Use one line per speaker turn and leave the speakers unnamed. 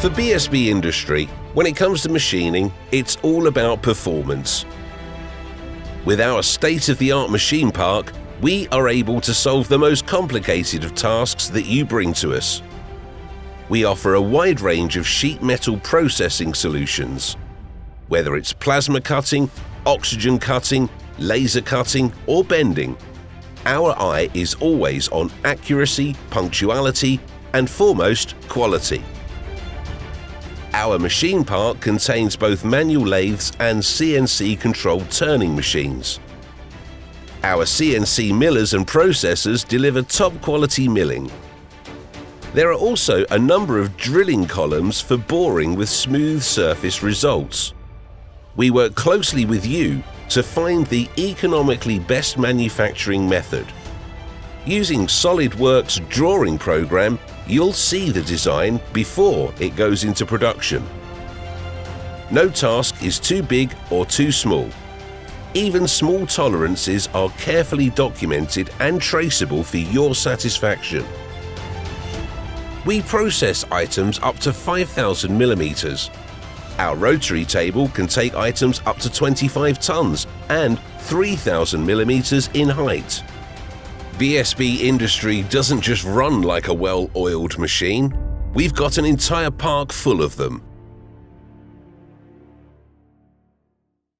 For BSB Industry, when it comes to machining, it's all about performance. With our state-of-the-art machine park, we are able to solve the most complicated of tasks that you bring to us. We offer a wide range of sheet metal processing solutions. Whether it's plasma cutting, oxygen cutting, laser cutting, or bending, our eye is always on accuracy, punctuality, and foremost, quality. Our machine park contains both manual lathes and CNC-controlled turning machines. Our CNC millers and processors deliver top-quality milling. There are also a number of drilling columns for boring with smooth surface results. We work closely with you to find the economically best manufacturing method. Using SolidWorks drawing program, you'll see the design before it goes into production. No task is too big or too small. Even small tolerances are carefully documented and traceable for your satisfaction. We process items up to 5,000 millimeters. Our rotary table can take items up to 25 tons and 3,000 millimeters in height. BSB Industry doesn't just run like a well-oiled machine. We've got an entire park full of them.